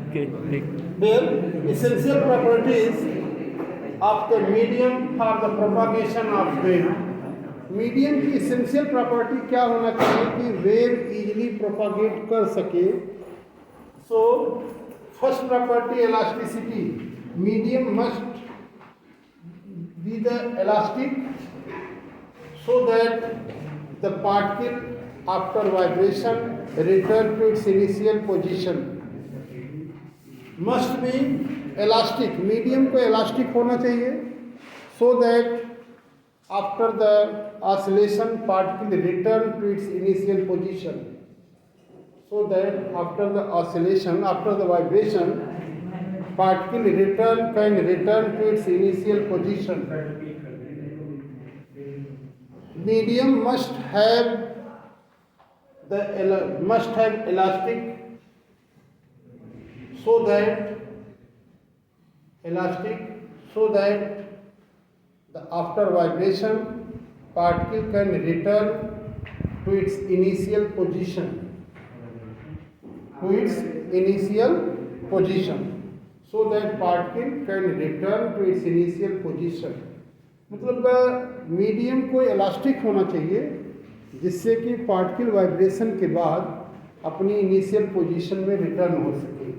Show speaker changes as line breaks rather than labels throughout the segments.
Okay.
Then essential properties of the medium for the propagation of wave. Medium की essential property क्या होना चाहिए कि वेव इजीली प्रोपागेट कर सके. So first property elasticity. Medium must be the elastic so that the particle after vibration return to its initial position. Must be elastic. Medium को elastic होना चाहिए so that after the oscillation particle return to its initial position. So that after the oscillation, after the vibration, particle can return to its initial position. Medium must have elastic so that the after vibration particle can return to its initial position. So that particle can return to its initial position. मतलब medium को elastic होना चाहिए जिससे कि particle vibration के बाद अपनी initial position में रिटर्न हो सके.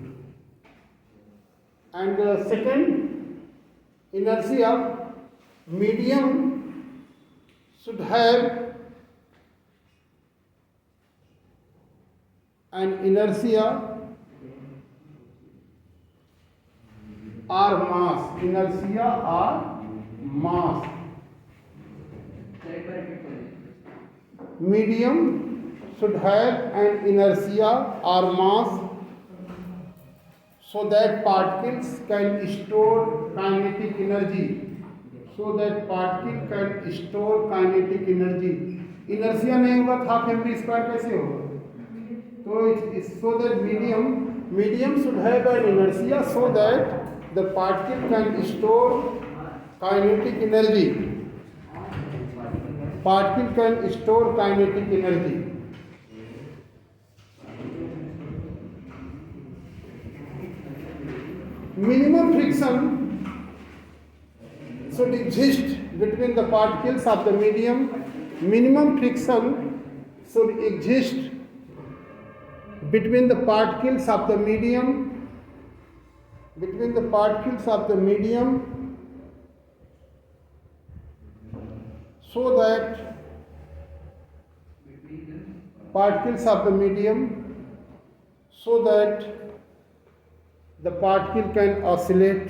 And second, inertia. Medium should have an inertia or mass. Inertia or mass. Medium should have an inertia or mass so that particles can store kinetic energy. Inertia नहीं होगा तो half mv square कैसे होगा? तो so that medium should have an inertia so that the particle can store kinetic energy. Minimum friction should exist between the particles of the medium. Minimum friction should exist between the particles of the medium. So that the particle can oscillate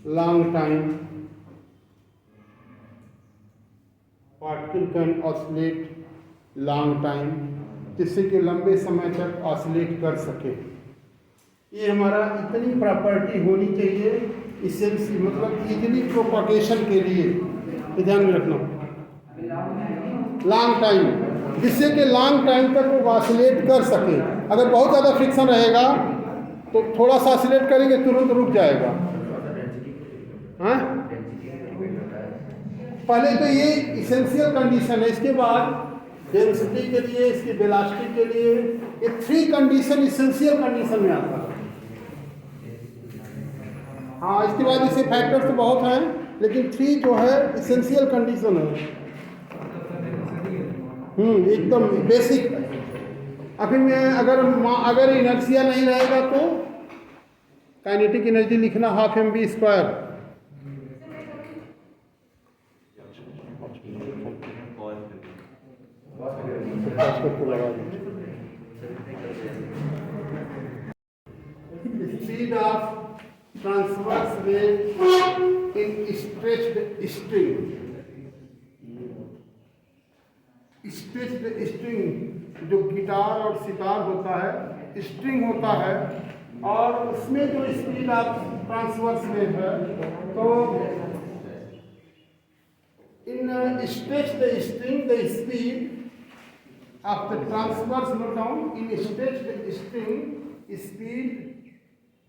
long time. जिससे कि लंबे समय तक oscillate कर सके. ये हमारा इतनी प्रॉपर्टी होनी चाहिए इसेंसी मतलब इजीली प्रोपागेशन के लिए. ध्यान में रखना लॉन्ग टाइम, जिससे कि लॉन्ग टाइम तक वो ऑसिलेट कर सके. अगर बहुत ज़्यादा फ्रिक्शन रहेगा तो थोड़ा सा ऑसिलेट करेंगे तुरंत रुक जाएगा. हाँ, पहले तो ये इसेंशियल कंडीशन है. इसके बाद डेंसिटी के लिए, इसकी वेलोसिटी के लिए, ये 3 कंडीशन इसेंशियल कंडीशन में आता है. हाँ, इसके बाद इसके फैक्टर्स तो बहुत हैं लेकिन 3 जो है इसेंशियल कंडीशन है. एकदम बेसिक. आखिर में अगर इनर्शिया नहीं रहेगा तो काइनेटिक एनर्जी लिखना half mv square. Speed of transverse wave in stretched string. जो गिटार और सितार होता है, स्ट्रिंग होता है, और उसमें जो स्पीड ऑफ ट्रांसवर्स वेव है, तो in stretched string the speed of the transverse, note down, in stretched string, speed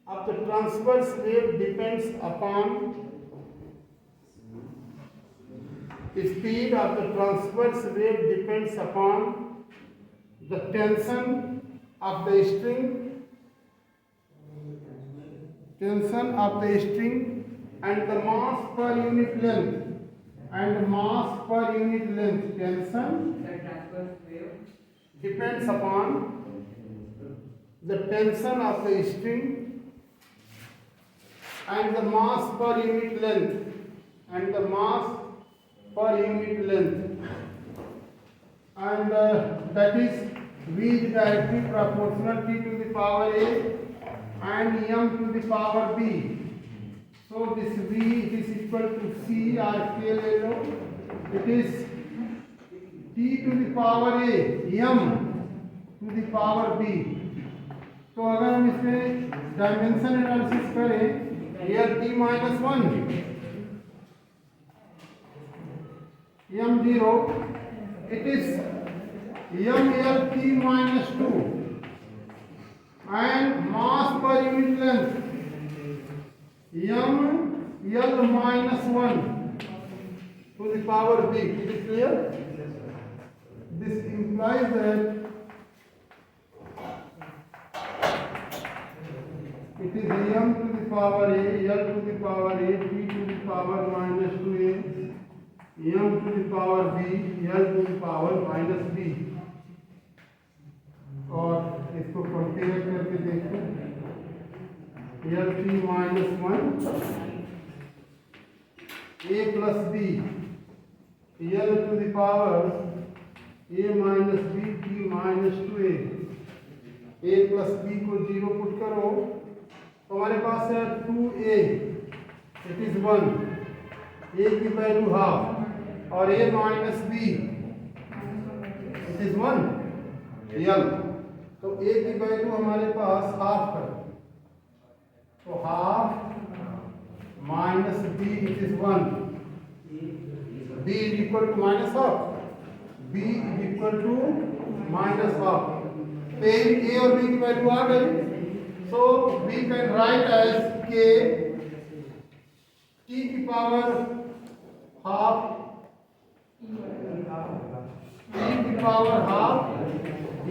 of the transverse wave depends upon speed of the transverse wave depends upon the tension of the string and the mass per unit length tension depends upon the tension of the string and the mass per unit length and that is v is directly proportional t to the power a and m to the power b. So this v it is equal to c or k ले लो, it is t to the power a m to the power b. तो अगर हम इसमें dimension analysis करें, here t minus 1 m0, it is ml t minus 2 and mass per unit length ml minus 1 to the power b. It is clear? This implies that it is m to the power a, l to the power a, t to the power minus 2a, m to the power b, l to the power minus b. और इसको compare करके देखो, l t minus 1 a plus b, l to the power a minus b, t minus 2a, a plus b को 0 put करो तो हमारे पास है 2a, इट इज 1, a की वैल्यू हाफ और a minus b it is 1 l, तो a की वैल्यू हमारे पास हाफ है, तो half minus b it is 1, b is equal to minus half, b is equal to minus half. a और b की वैल्यू आ गई, so we can write as k t की पावर हाफ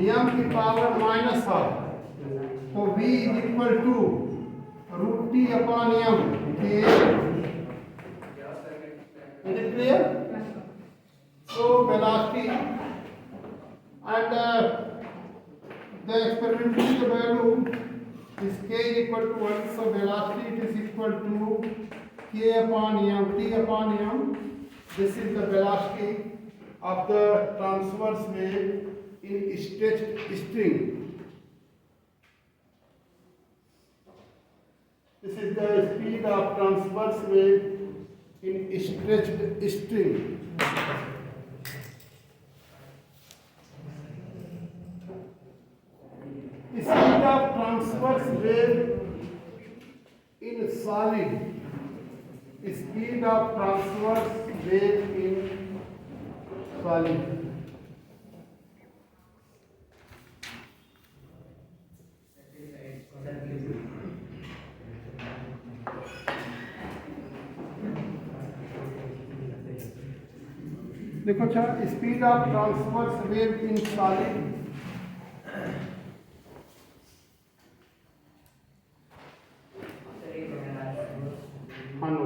m की power minus half, तो v is equal to root t upon m k. Is it clear? So velocity and the experimental value is k is equal to 1, so velocity it is equal to k upon m, t upon m. This is the velocity of the transverse wave in stretched string. This is the speed of transverse wave in stretched string. Speed of transverse wave in solid. Speed of transverse wave in solid. देखो अच्छा, speed of transverse wave in solid, हाँ no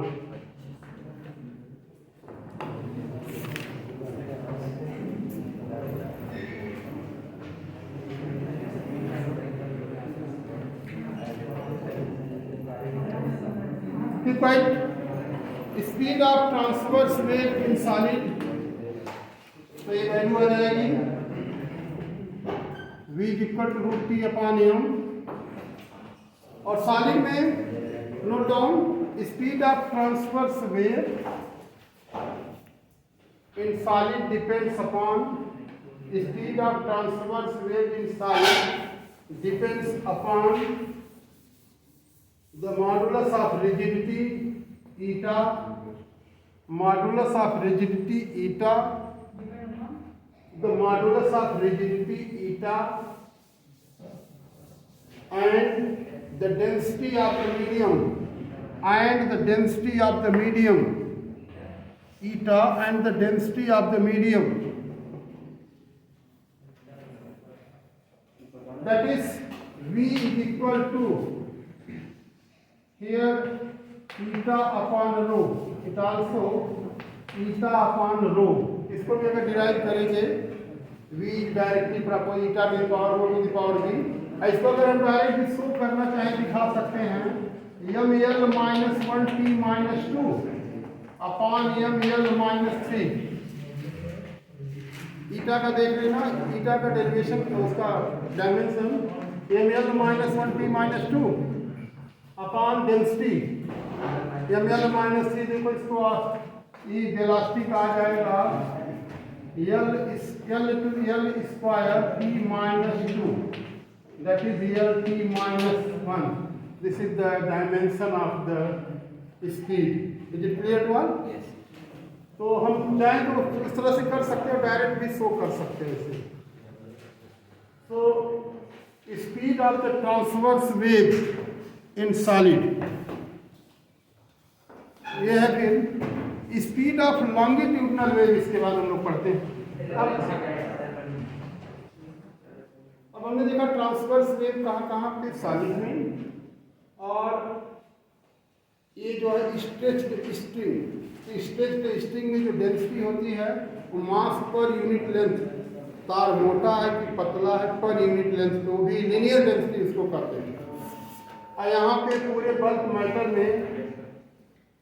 speed of transverse wave in solid, तो ये value आ जाएगी v equal to root T upon M. और solid में note down speed of transverse wave in solid depends upon speed of transverse wave in solid depends upon the modulus of rigidity eta, modulus of rigidity eta, the modulus of rigidity eta, and the density of the medium, eta and the density of the medium, that is V is equal to here eta upon rho, it also eta upon rho. इसको भी अगर derive करेंगे V directly propose eta to the power rho to the power v, इसको अगर हम direct भी show करना चाहें दिखा सकते हैं ml minus 1t minus 2 upon ml minus 3। ईटा का देख लेना, ईटा का डेरिवेशन उसका dimension ml minus 1t minus 2 upon density ml minus 3। देखो इसको ये वेलोसिटी का आ जाएगा L square t minus 2, that is L t minus 1. This is the dimension of the speed. Is it clear to all?
Yes.
तो हम चाहें तो इस तरह से कर सकते हैं, डायरेक्ट भी शो कर सकते हैं इसे। So speed of the transverse wave in solid, ये है फिर स्पीड ऑफ लॉन्गिट्यूडनल वेव, इसके बाद हम लोग पढ़ते हैं। अब हमने देखा ट्रांसवर्स वेव कहाँ पे, सॉलिड में, और ये जो है स्ट्रेच्ड स्ट्रिंग में जो डेंसिटी होती है वो मास पर यूनिट लेंथ, तार मोटा है कि पतला है पर यूनिट लेंथ, तो भी लीनियर डेंसिटी इसको करते हैं। और यहाँ पे पूरे बल्क मैटर में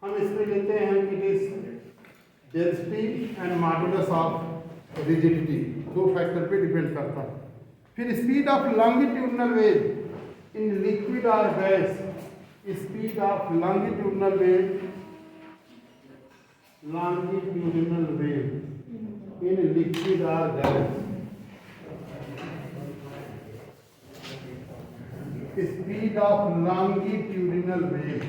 हम इसमें लेते हैं कि it is density and modulus of rigidity, दो फैक्टर पे डिपेंड करता है। फिर speed of longitudinal wave in liquid और gas, speed of longitudinal wave in liquid और gas, speed of longitudinal wave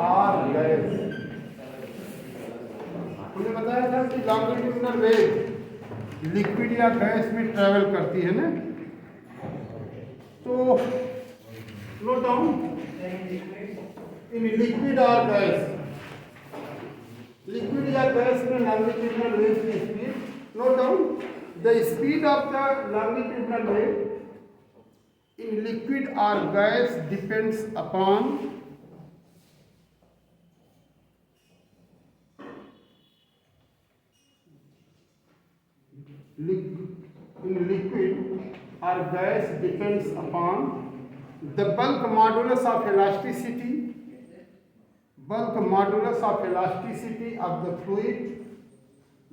और गैस। मुझे बताया था कि लॉन्गिट्यूडनल वेव लिक्विड या गैस में ट्रेवल करती है ना, तो नोट डाउन इन लिक्विड और गैस, लिक्विड या गैस में लॉन्गिट्यूडनल वेव की speed, note down the speed of the longitudinal wave in liquid और gas depends upon in liquid or gas depends upon the bulk modulus of elasticity, bulk modulus of elasticity of the fluid,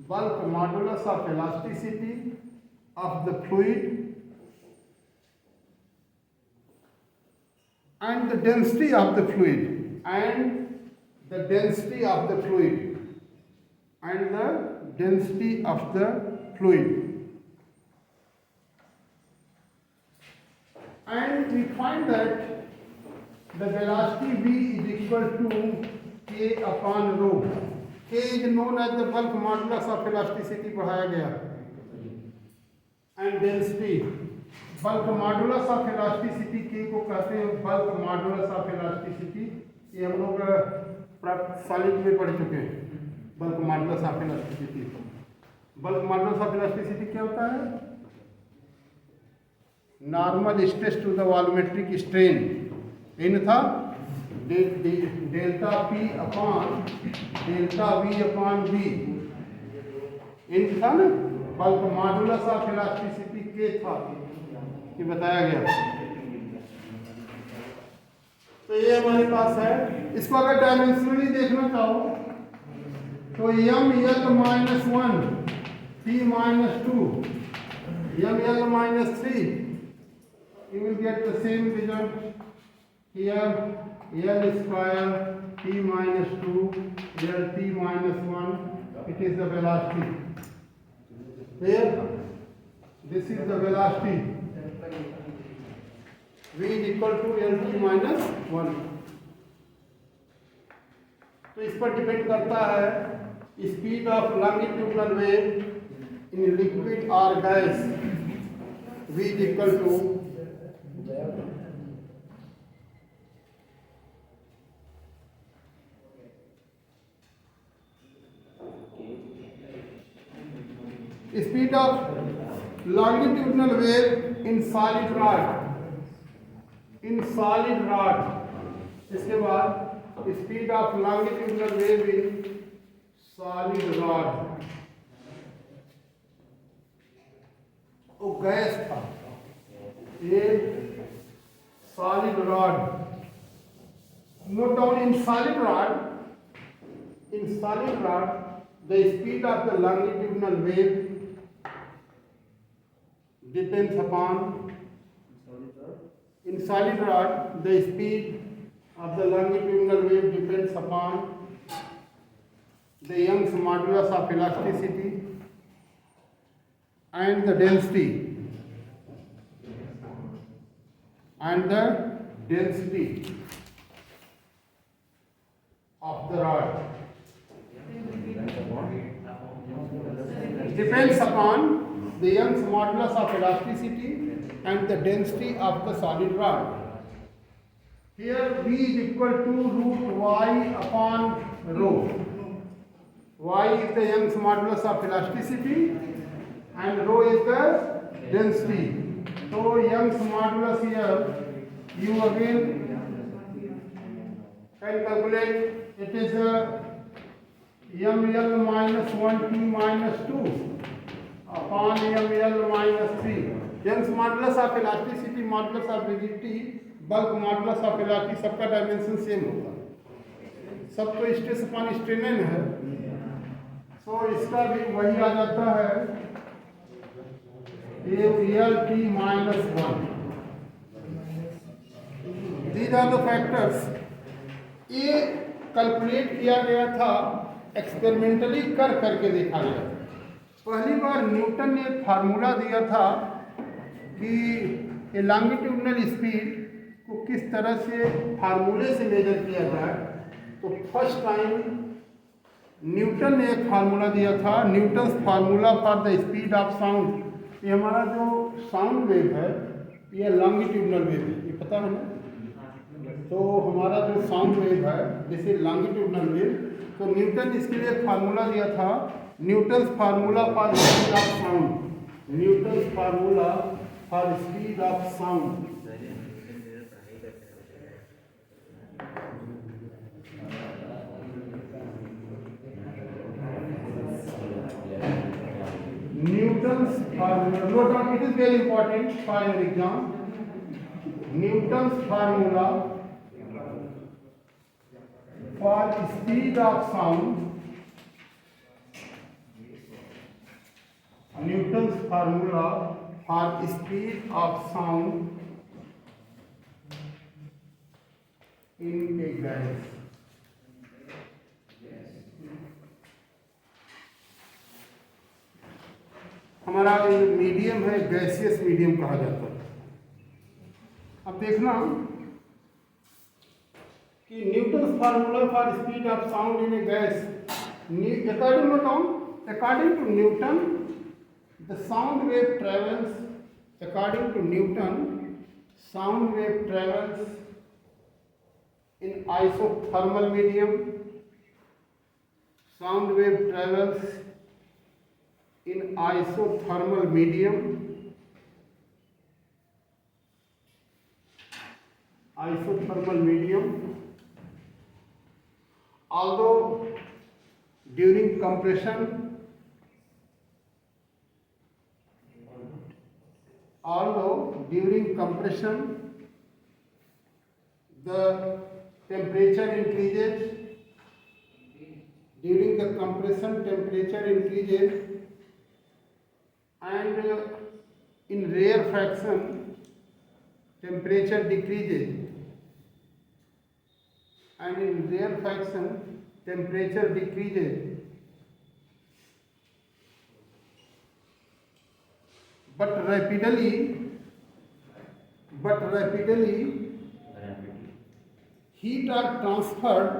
bulk modulus of elasticity of the fluid, and the density of the fluid, and the density of the fluid, and the density of the fluid. And we find that the velocity v is equal to k upon rho. K is known as the bulk modulus of elasticity, पढ़ाया गया, and density, bulk modulus of elasticity k को कहते हैं bulk modulus of elasticity। ये हम लोग solid में पढ़ चुके हैं, bulk modulus of elasticity। bulk modulus of elasticity क्या होता है? Normal stress to the volumetric strain, इन था delta P upon delta V upon V, इन था ना। बल्क मॉडुलस ऑफ इलास्टिसिटी के था, ये बताया गया। तो ये हमारे पास है। इसको अगर डायमेंशनली देखना चाहो तो M L minus 1 T minus 2 M L minus 3, you will get the same result here, L square t minus 2 L t minus 1, it is the velocity. Here this is the velocity, v is equal to L t minus 1। तो इस पर depend करता है speed of longitudinal wave in liquid or gas, V is equal to speed of longitudinal wave in solid rod, इसके बाद speed of longitudinal wave in solid rod, वो gas था, ये solid rod. Note down in solid rod, the speed of the longitudinal wave depends upon, in solid rod the speed of the longitudinal wave depends upon the Young's modulus of elasticity and the density of the rod. Depends upon the Young's modulus of elasticity and the density of the solid rod. Here V is equal to root y upon rho. Y is the Young's modulus of elasticity and rho is the density. So Young's modulus here, you again can calculate, it is ml minus 1t minus 2 upon ml minus 3. Young's modulus of elasticity, modulus of rigidity, bulk modulus of elasticity, सबका dimension same होता है, सब तो stress upon strain है, सो इसका भी वही आ जाता है L T minus 1। These are the factors. ये कैलकुलेट किया गया था, एक्सपेरिमेंटली करके देखा गया था। पहली बार न्यूटन ने फार्मूला दिया था कि लॉन्गिट्यूडनल स्पीड को किस तरह से फार्मूले से मेजर किया जाए। तो फर्स्ट टाइम न्यूटन ने एक फार्मूला दिया था, Newton's formula for the speed of sound. ये हमारा जो साउंड वेव है ये लॉन्गिट्यूडनल वेव है, ये पता है ना। तो हमारा जो साउंड वेव है जैसे लॉन्गिट्यूडनल वेव, तो न्यूटन इसके लिए एक फार्मूला दिया था, Newton's formula for speed of sound, Newton's formula for speed of sound. Newton's formula, note down, it is very important for your exam. Newton's formula for speed of sound, Newton's formula for speed of sound in a gas. हमारा medium है, gaseous medium कहा जाता है। अब देखना कि Newton's formula for speed of sound in a gas, according to Newton the sound wave travels, according to Newton, sound wave travels in isothermal medium, sound wave travels in isothermal medium, although during compression the temperature increases, during the compression temperature increases, and in rare fraction temperature decreases, and in rare fraction temperature decreases, but rapidly heat are transferred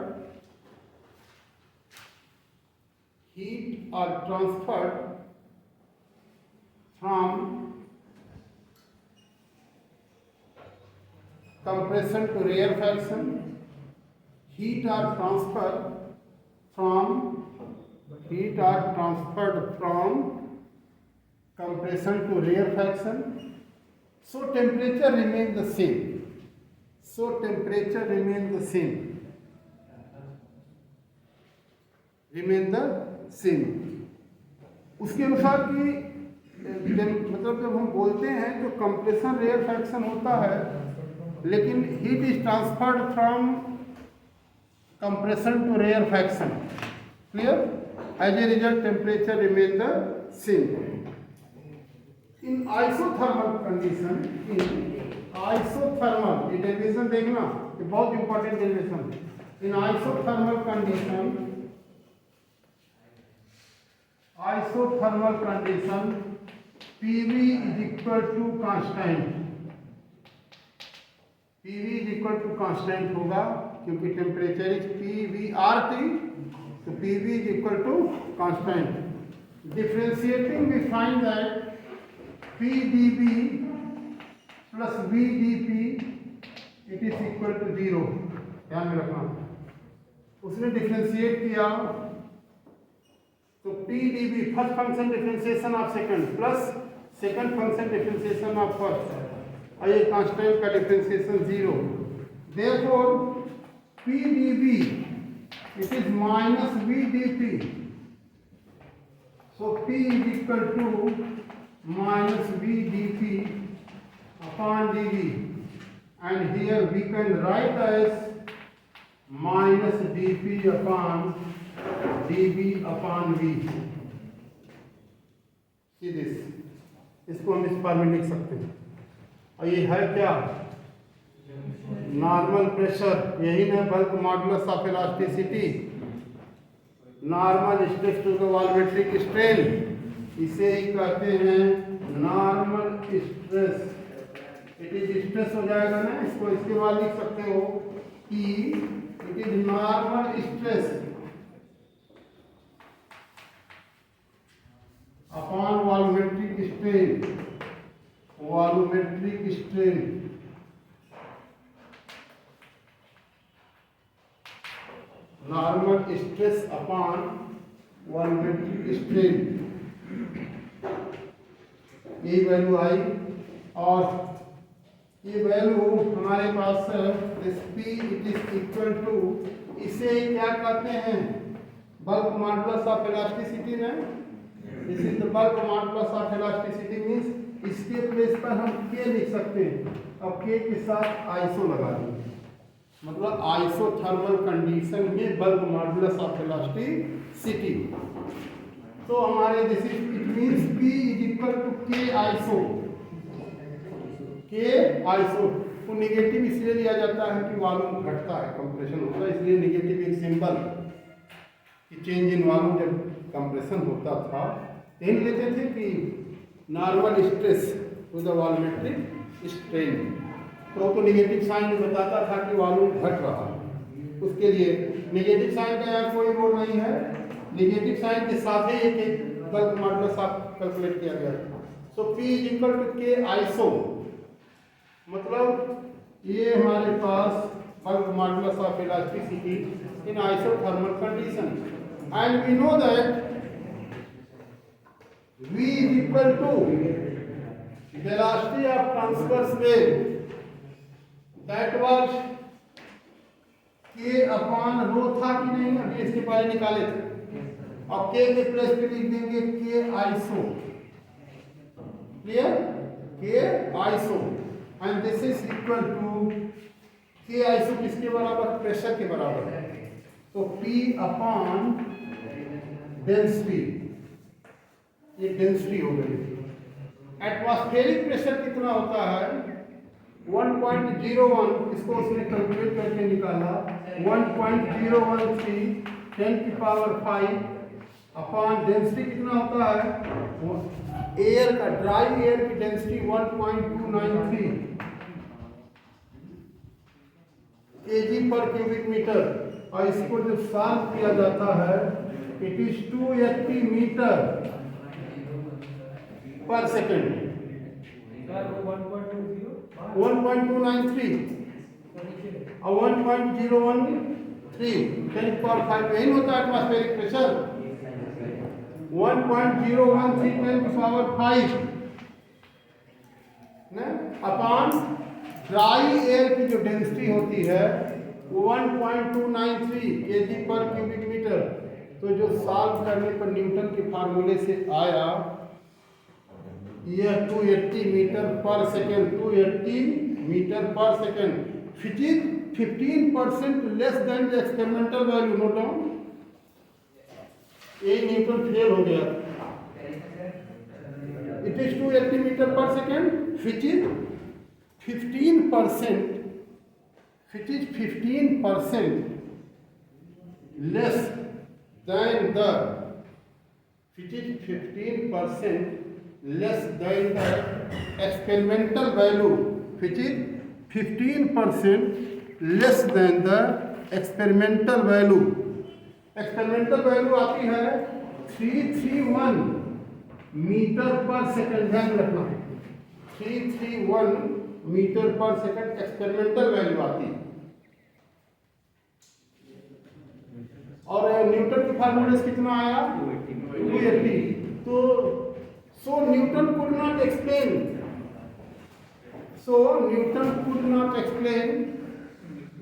from compression to rarefaction, heat are transferred from compression to rarefaction, so temperature remains the same. उसके अनुसार कि मतलब जब हम बोलते हैं तो compression rarefaction होता है, लेकिन heat is transferred from compression to rarefaction, clear? As a result temperature remain the same. In isothermal condition, ये डेफिनेशन देखना, ये बहुत important definition. In isothermal condition PV is equal to constant होगा, क्योंकि temperature is PVRT, तो PV is equal to constant. Differentiating, we find that PdV plus VdP it is equal to 0. ध्यान में रखना. उसने डिफ्रेंशिएट किया तो PdV first function differentiation of second plus second function differentiation of first, और ये constant का differentiation 0. Therefore PdV it is minus VdP, so P is equal to minus VdP upon dV, and here we can write as minus dP upon dV upon V. See this, इसको हम इस form में लिख सकते हैं. और ये है क्या? नॉर्मल प्रेशर, यही ना bulk modulus of elasticity, normal stress to the volumetric strain, इसे ही कहते हैं normal stress. It is stress हो जाएगा ना, इसको इसके बाद लिख सकते हो कि it is normal stress upon volumetric strain. Normal stress upon volumetric strain, ये वैल्यू आई. और ये वैल्यू हमारे पास है P it is equal to, इसे क्या कहते हैं? बल्क मॉडुलस ऑफ इलास्टिसिटी ना. This is the bulk modulus of elasticity means इसके प्लेस पर हम K लिख सकते हैं. अब K के साथ आइसो लगा देंगे, मतलब आइसोथर्मल कंडीशन में बल्क मॉडुलस ऑफ इलास्टिसिटी. तो हमारे this is it means P is equal to K iso. को नेगेटिव इसलिए लिया जाता है कि वॉल्यूम घटता है, कंप्रेशन होता है, इसलिए नेगेटिव एक सिंबल कि चेंज इन वॉल्यूम जब कंप्रेशन होता था यही लेते थे कि normal stress to the volumetric strain. तो नेगेटिव साइन बताता था कि वॉल्यूम घट रहा है, उसके लिए नेगेटिव साइन का यहाँ कोई रोल नहीं है. नेगेटिव साइन के साथ ही एक बल्क मॉडुलस ऑफ कैलकुलेट किया गया. So P is equal to K iso, मतलब ये हमारे पास bulk modulus of elasticity in isothermal condition. And we know that V is equal to velocity of transverse wave, that was K upon rho था कि नहीं? अभी इसके पहले निकाले थे. अब K के प्लेस पे लिख देंगे K iso, clear? K iso, and this is equal to K iso किसके बराबर? प्रेशर के बराबर है. तो P अपॉन डेंसिटी, ये डेंसिटी हो गई. एटमॉस्फेरिक प्रेशर कितना होता है? 1.01, इसको उसने कैलकुलेट करके निकाला 1.013 10⁵ अपॉन डेंसिटी कितना होता है? एयर का, ड्राई एयर की डेंसिटी 1.293 kg पर क्यूबिक मीटर. और इसको जब सॉल्व किया जाता है इट इज 280 मीटर पर सेकेंड, 1.293 और 1.013 10^5 यही होता है atmospheric pressure. 1.013 10^5 upon dry air की जो डेंसिटी होती है वो 1.293 kg पर क्यूबिक मीटर। तो जो सॉल्व करने पर न्यूटन के फार्मूले से आया यह 280 मीटर पर सेकेंड, 280 मीटर पर second, which is 15% less than the experimental value. Note down, ये न्यूटन फेल हो गया। इट इज 280 मीटर पर second which is 15% less than the experimental value, which is 15% less than the experimental value। Experimental value आती है 331 metre पर second, ध्यान रखना 331 metre पर सेकेंड एक्सपेरिमेंटल वैल्यू आती है। और न्यूटन के फार्मूले से कितना आया 280। तो so Newton could not explain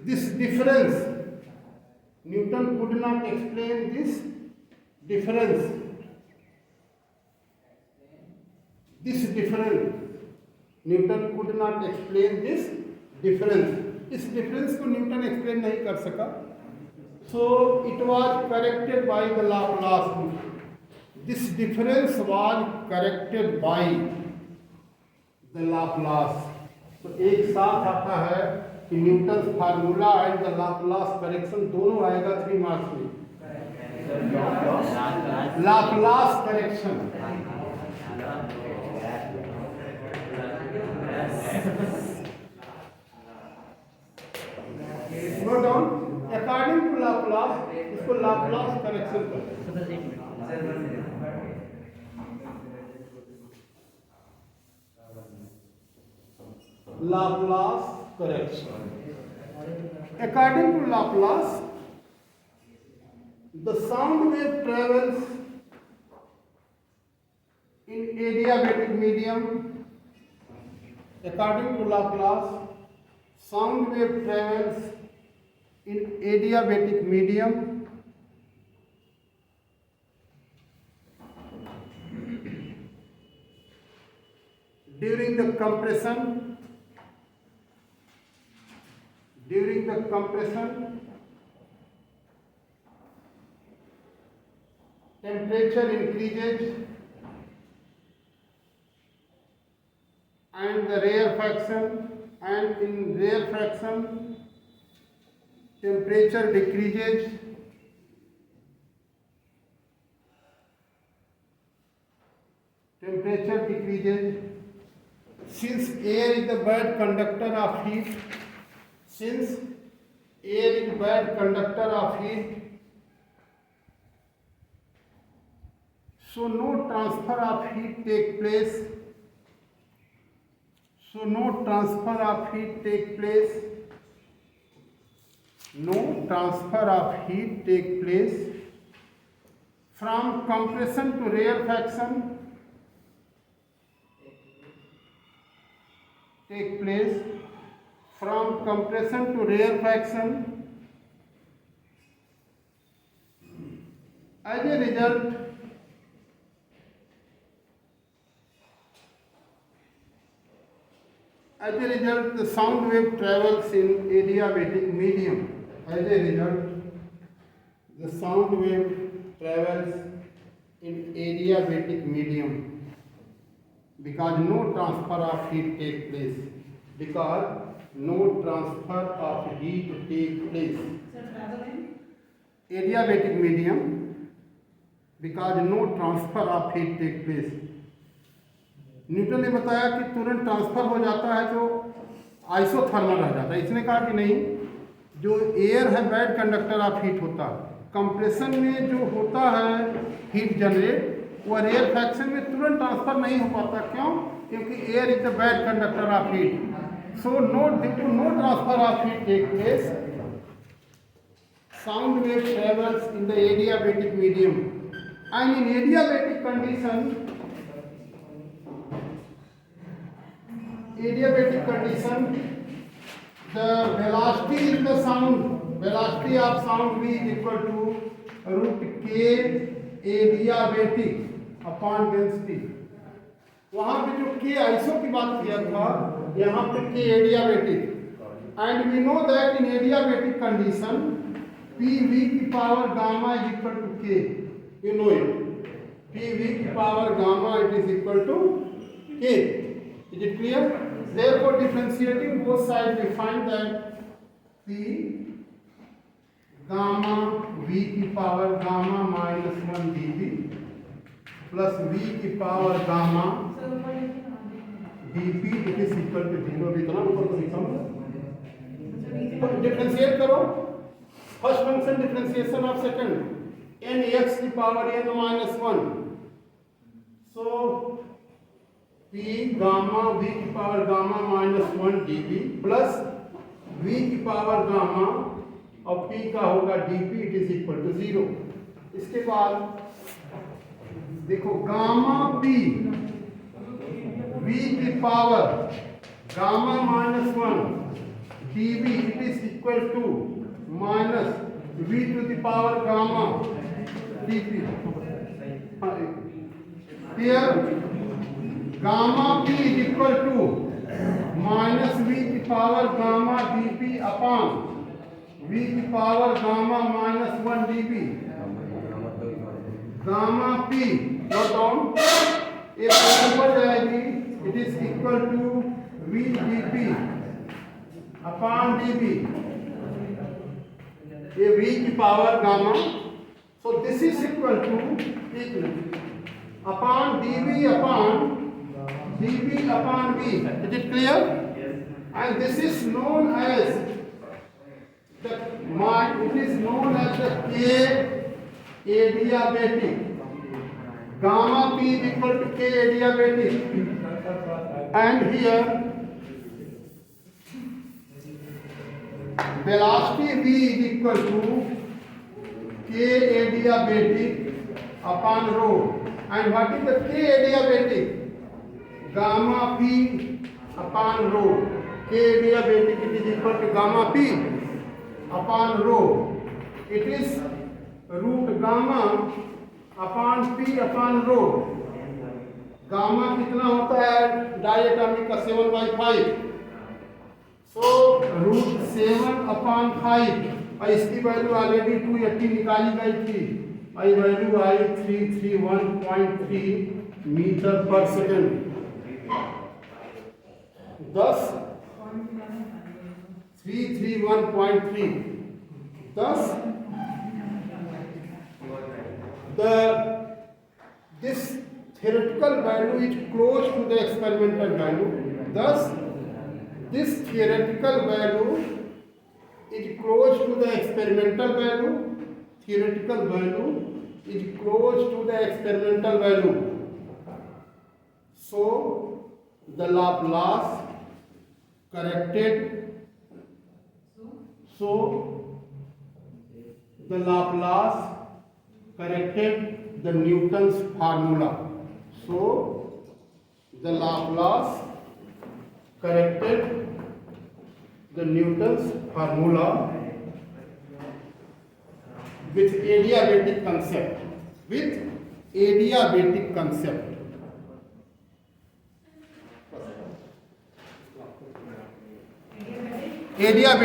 this difference, Newton could not explain this difference, Newton could not explain this difference, इस difference को न्यूटन एक्सप्लेन नहीं कर सका। So it was corrected by the Laplace, this difference was corrected by the Laplace। तो एक साथ आता है कि Newton formula and the Laplace correction दोनों आएगा 3 मार्क्स में। Laplace correction note down, according to Laplace इसको लाप्लास करेक्शन करते हैं। Laplace correction. According to Laplace, the sound wave travels in adiabatic medium. According to Laplace, sound wave travels in adiabatic medium during the compression, temperature increases and the rarefaction, and in rarefaction temperature decreases, since air is the bad conductor of heat, so no transfer of heat take place, no transfer of heat take place from compression to rarefaction, as a result the sound wave travels in adiabatic medium. Because no transfer of heat take place. Adiabatic medium, because no transfer of heat take place. Newton ने बताया कि तुरंत transfer हो जाता है जो isothermal रह जाता है। इसने कहा कि नहीं, जो एयर है बैड कंडक्टर ऑफ हीट होता है। कंप्रेशन में जो होता है हीट जनरेट, वो रेयर फ्रैक्शन में तुरंत ट्रांसफर नहीं हो पाता। क्यों? क्योंकि air is the bad conductor of heat. So no transfer of heat take place. Sound wave travels in the adiabatic medium, and in adiabatic condition, the velocity in the sound, velocity of sound v is equal to root k adiabatic upon density। वहां पे जो k iso की बात किया था, यहाँ पे k adiabatic, and we know that in adiabatic condition PV की power gamma is equal to k, you know it, PV की power gamma it is equal to k, is it clear? Therefore differentiating both sides we find that P gamma V की power gamma minus 1 dB plus V की power gamma dP it is equal to 0। इतना ऊपर को लिखा हूं, तो differentiate करो। First function differentiation of second n x की पावर n minus 1, सो p गामा v की power gamma minus 1 dB plus v की पावर गामा और p का होगा dP it is equal to 0। इसके बाद देखो गामा p v की power gamma minus 1 dB it is equal to minus v to the power gamma dp। Here gamma p is equal to minus v की power gamma dp upon v की power gamma minus 1 dp। gamma p note down, एक ऊपर जाएगी, it is equal to v dp upon dp, ये v की power gamma. So this is equal to upon dv upon v। Is it clear? And this is known as the k adiabatic। गामा p is equal to k adiabatic, and here velocity v is equal to k adiabatic upon rho, and what is the k adiabatic? Gamma p upon rho। k adiabatic it is equal to gamma p upon rho, it is root gamma upon p upon rho। Gamma कितना होता है diatomic का 7/5, so root 7 upon 5, और इसकी value already 280 निकाली गई थी, I value I 331.3 metre पर second. 331.3। thus this theoretical value is close to the experimental value, thus this theoretical value is close to the experimental value, theoretical value is close to the experimental value, so the Laplace corrected, so the Laplace corrected the Newton's formula, so the Laplace corrected the Newton's formula with adiabatic concept, with adiabatic concept। adiabatic